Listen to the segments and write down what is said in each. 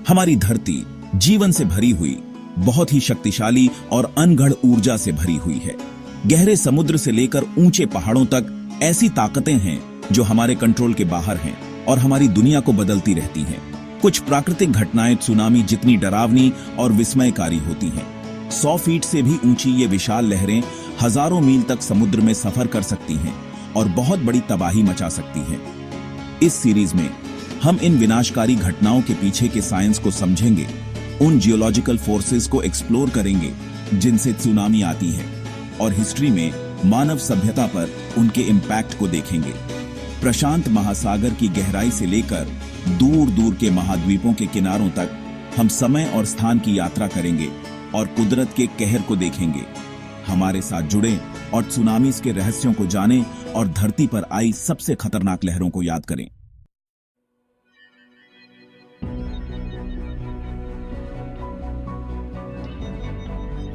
हमारी धरती जीवन से भरी हुई, बहुत ही शक्तिशाली और अनगढ़ ऊर्जा से भरी हुई है। गहरे समुद्र से लेकर ऊंचे पहाड़ों तक ऐसी ताकतें हैं जो हमारे कंट्रोल के बाहर हैं और हमारी दुनिया को बदलती रहती हैं। कुछ प्राकृतिक घटनाएं सुनामी जितनी डरावनी और विस्मयकारी होती हैं। 100 फीट से भी ऊंची ये विशाल लहरें हजारों मील तक समुद्र में सफर कर सकती हैं और बहुत बड़ी तबाही मचा सकती हैं। इस सीरीज में हम इन विनाशकारी घटनाओं के पीछे के साइंस को समझेंगे, उन जियोलॉजिकल फोर्सेस को एक्सप्लोर करेंगे जिनसे सुनामी आती है, और हिस्ट्री में मानव सभ्यता पर उनके इम्पैक्ट को देखेंगे। प्रशांत महासागर की गहराई से लेकर दूर दूर के महाद्वीपों के किनारों तक हम समय और स्थान की यात्रा करेंगे और कुदरत के कहर को देखेंगे। हमारे साथ जुड़ें और सुनामीज के रहस्यों को जानें और धरती पर आई सबसे खतरनाक लहरों को याद करें।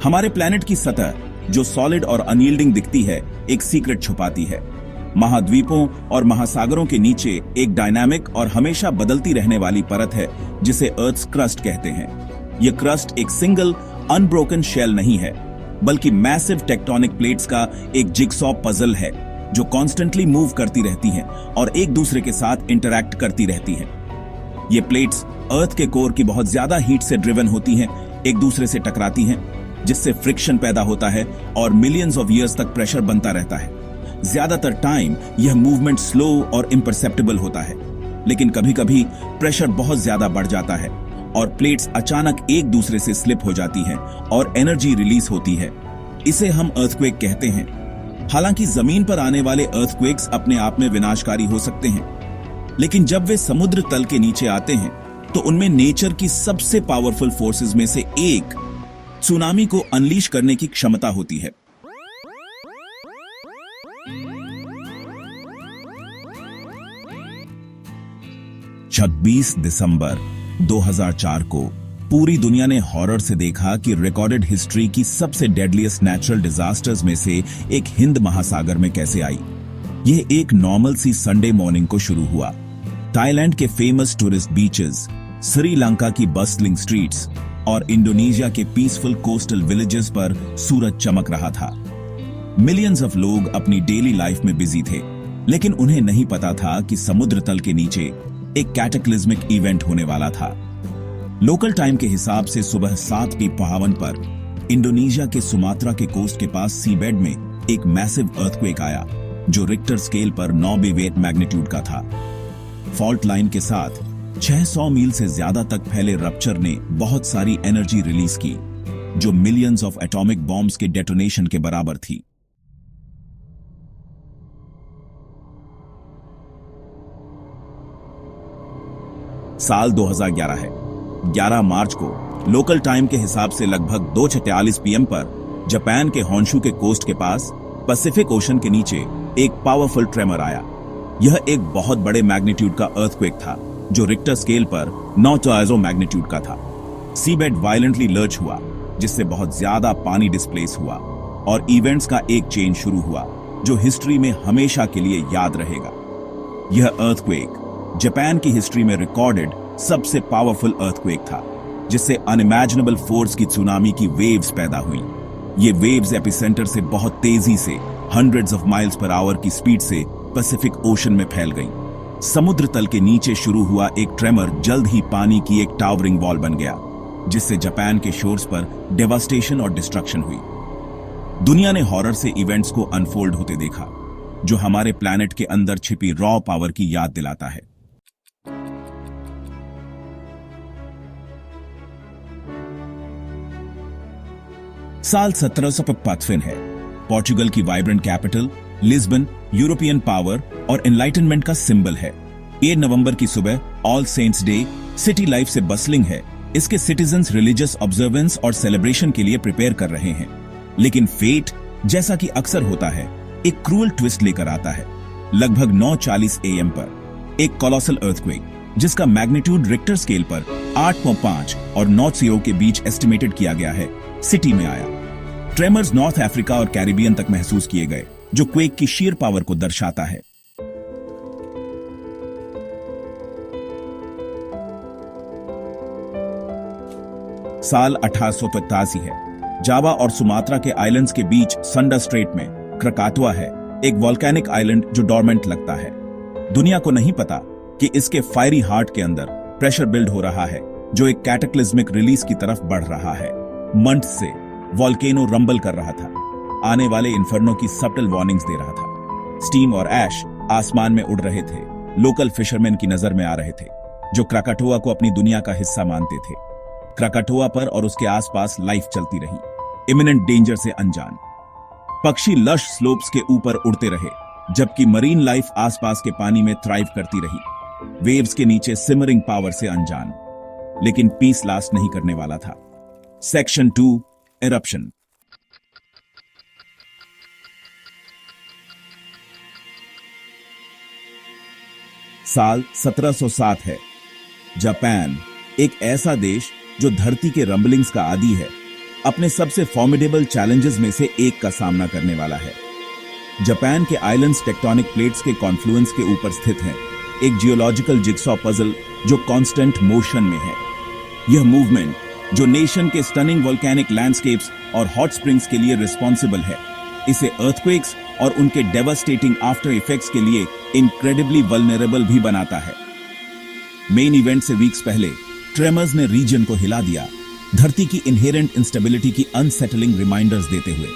हमारे प्लैनेट की सतह जो सॉलिड और अनयील्डिंग दिखती है, एक सीक्रेट छुपाती है। महाद्वीपों और महासागरों के नीचे एक डायनामिक और हमेशा बदलती रहने वाली परत है जिसे अर्थ्स क्रस्ट कहते हैं। यह क्रस्ट एक सिंगल अनब्रोकन शेल नहीं है, बल्कि मैसिव टेक्टोनिक प्लेट्स का एक जिगसॉ पजल है जो कॉन्स्टेंटली मूव करती रहती हैं और एक दूसरे के साथ इंटरैक्ट करती रहती हैं। ये प्लेट्स अर्थ के कोर की बहुत ज्यादा हीट से ड्रिवन होती हैं, एक दूसरे से टकराती हैं, जिससे फ्रिक्शन पैदा होता है और मिलियंस ऑफ ईयर्स तक प्रेशर बनता रहता है। ज्यादातर टाइम यह मूवमेंट स्लो और इम्परसेप्टिबल होता है, लेकिन कभी-कभी प्रेशर बहुत ज्यादा बढ़ जाता है और प्लेट्स अचानक एक दूसरे से स्लिप हो जाती हैं और एनर्जी रिलीज होती है। इसे हम अर्थक्वेक कहते हैं। हालांकि जमीन पर आने वाले अर्थक्वेक्स अपने आप में विनाशकारी हो सकते हैं, लेकिन जब वे समुद्र तल के नीचे आते हैं तो उनमें नेचर की सबसे पावरफुल फोर्सेस में से एक सुनामी को अनलीश करने की क्षमता होती है। दिसंबर 2004 को पूरी दुनिया ने हॉरर से देखा कि रिकॉर्डेड हिस्ट्री की सबसे डेडलीस्ट नेचुरल डिजास्टर्स में से एक हिंद महासागर में कैसे आई। यह एक नॉर्मल सी संडे मॉर्निंग को शुरू हुआ। थाईलैंड के फेमस टूरिस्ट बीचेस, श्रीलंका की बस्टलिंग स्ट्रीट्स और इंडोनेशिया के पीसफुल कोस्टल विलेजेस पर सूरज चमक रहा था। मिलियंस ऑफ लोग अपनी डेली लाइफ में बिजी थे, लेकिन उन्हें नहीं पता था कि समुद्र तल के नीचे एक कैटाक्लिज्मिक इवेंट होने वाला था। लोकल टाइम के हिसाब से सुबह 7:52 पर इंडोनेशिया के सुमात्रा के कोस्ट के पास सीबेड में एक मैसिव अर्थक्वेक आया जो रिक्टर स्केल पर 9 मैग्नीट्यूड का था। फॉल्ट लाइन के साथ 600 मील से ज्यादा तक फैले रप्चर ने बहुत सारी एनर्जी रिलीज की, जो मिलियंस ऑफ एटॉमिक बॉम्ब्स के डेटोनेशन के बराबर थी। साल 2011 है। 11 मार्च को लोकल टाइम के हिसाब से लगभग 2:43 पीएम पर जापान के होन्शु के कोस्ट के पास पैसिफिक ओशन के नीचे एक पावरफुल ट्रेमर आया। यह एक बहुत बड़े मैग्नीट्यूड का अर्थक्वेक था जो रिक्टर स्केल पर 9 मैग्नीट्यूड का था। सीबेड वायलेंटली लर्च हुआ, जिससे बहुत ज्यादा पानी डिस्प्लेस हुआ और इवेंट्स का एक चेन शुरू हुआ जो हिस्ट्री में हमेशा के लिए याद रहेगा। यह अर्थक्वेक जापान की हिस्ट्री में रिकॉर्डेड सबसे पावरफुल अर्थक्वेक था, जिससे अनइमेजिनेबल फोर्स की सुनामी की वेव्स पैदा हुई। ये वेव्स एपिसेंटर से बहुत तेजी से hundreds of miles per hour की स्पीड से पैसिफिक ओशन में फैल गई। समुद्र तल के नीचे शुरू हुआ एक ट्रेमर जल्द ही पानी की एक टावरिंग वॉल बन गया, जिससे जापान के शोर्स पर डेवास्टेशन और डिस्ट्रक्शन हुई। दुनिया ने हॉरर से इवेंट्स को अनफोल्ड होते देखा, जो हमारे प्लैनेट के अंदर छिपी रॉ पावर की याद दिलाता है। साल 1755 है। पोर्चुगल की vibrant capital Lisbon European power और एनलाइटनमेंट का सिंबल है। 8 नवंबर की सुबह All Saints Day. City life से बसलिंग है। इसके सिटीजन्स रिलीजियस ऑब्जर्वेंस और सेलिब्रेशन के लिए प्रिपेयर कर रहे हैं, लेकिन फेट, जैसा कि अक्सर होता है, एक क्रूअल ट्विस्ट लेकर आता है। लगभग 9:40 AM पर एक कोलोसल अर्थक्वेक, जिसका मैग्नीट्यूड रिक्टर स्केल पर 8.5 और 9 के बीच एस्टिमेटेड किया गया है, सिटी में आया। ट्रेमर्स नॉर्थ अफ्रीका और कैरिबियन तक महसूस किए गए, जो क्वेक की शीर पावर को दर्शाता है। साल 1883 है। जावा और सुमात्रा के आइलैंड्स के बीच संडा स्ट्रेट में क्रकाटोआ है, एक वॉल्केनिक आइलैंड जो डोरमेंट लगता है। दुनिया को नहीं पता कि इसके फायरी हार्ट के अंदर प्रेशर बिल्ड हो रहा है जो एक कैटाक्लिज्मिक रिलीज की तरफ बढ़ रहा है। मंथ से वॉल्केनो रंबल कर रहा था, आने वाले इन्फर्नो की सबटल वार्निंग्स दे रहा था। स्टीम और ऐश आसमान में उड़ रहे थे, लोकल फिशरमैन की नजर में आ रहे थे जो क्रकाटोआ को अपनी दुनिया का हिस्सा मानते थे। क्रकाटोआ पर और उसके आसपास लाइफ चलती रही, इमिनेंट डेंजर से अनजान। पक्षी लश स्लोप्स के ऊपर उड़ते रहे, जबकि मरीन लाइफ आसपास के पानी में थ्राइव करती रही, वेव्स के नीचे सिमरिंग पावर से अनजान। लेकिन पीस लास्ट नहीं करने वाला था। Section 2, eruption. साल 1707 है। जापान, एक ऐसा देश जो धरती के रंबलिंग्स का आदी है, अपने सबसे फॉर्मिडेबल चैलेंजेस में से एक का सामना करने वाला है। जापान के आइलैंड्स टेक्टोनिक प्लेट्स के कॉन्फ्लुएंस के ऊपर स्थित हैं, एक जियोलॉजिकल जिगसॉ पजल जो कांस्टेंट मोशन में है। यह मूवमेंट जो नेशन के स्टनिंग वोल्केनिक लैंडस्केप्स और हॉट स्प्रिंग्स के लिए रिस्पॉन्सिबल है, इसे अर्थक्वेक्स और उनके डेवास्टेटिंग आफ्टर इफेक्ट्स के लिए इनक्रेडिबली वल्नरेबल भी बनाता है। मेन इवेंट से वीक्स पहले ट्रेमर्स ने रीजन को हिला दिया, धरती की इनहेरेंट इंस्टेबिलिटी की अनसेटलिंग रिमाइंडर्स देते हुए।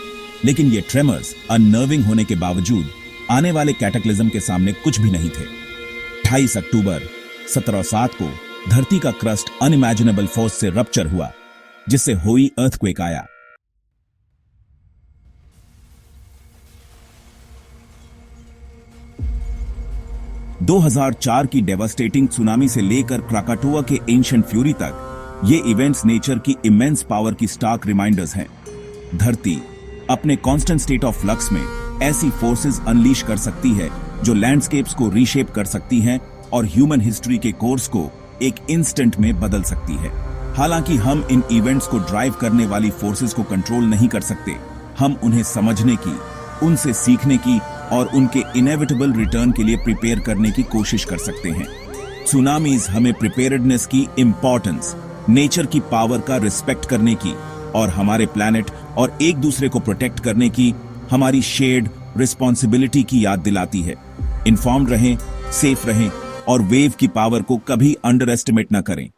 लेकिन ये ट्रेमर्स अननर्विंग होने के बावजूद आने वाले कैटाक्लिज्म के सामने कुछ भी नहीं थे। 28 अक्टूबर 1707 को धरती का क्रस्ट अनइमेजिनेबल फोर्स से रप्चर हुआ, जिससे हुई अर्थक्वेक आया। दो 2004 की डेवास्टेटिंग सुनामी से लेकर क्रकाटोआ के एंशिएंट फ्यूरी तक ये इवेंट्स नेचर की इमेंस पावर की स्टार्क रिमाइंडर्स हैं। धरती अपने कांस्टेंट स्टेट ऑफ फ्लक्स में ऐसी फोर्सेस अनलीश कर सकती है जो लैंडस्केप्स को रीशेप कर सकती हैं और ह्यूमन हिस्ट्री के कोर्स को एक इंस्टेंट में बदल सकती है। हालांकि हम इन इवेंट्स को ड्राइव करने वाली फोर्सेस को कंट्रोल नहीं कर सकते, हम उन्हें समझने की, उनसे सीखने की और उनके इनेविटेबल रिटर्न के लिए प्रिपेयर करने की कोशिश कर सकते हैं। सुनामीज हमें प्रिपेयर्डनेस की इंपॉर्टेंस, नेचर की पावर का रिस्पेक्ट करने की और हमारे प्लैनेट और एक दूसरे को प्रोटेक्ट करने की हमारी शेयर्ड रिस्पॉन्सिबिलिटी की याद दिलाती है। इन्फॉर्म्ड रहें, सेफ रहें और वेव की पावर को कभी अंडर एस्टिमेट न करें।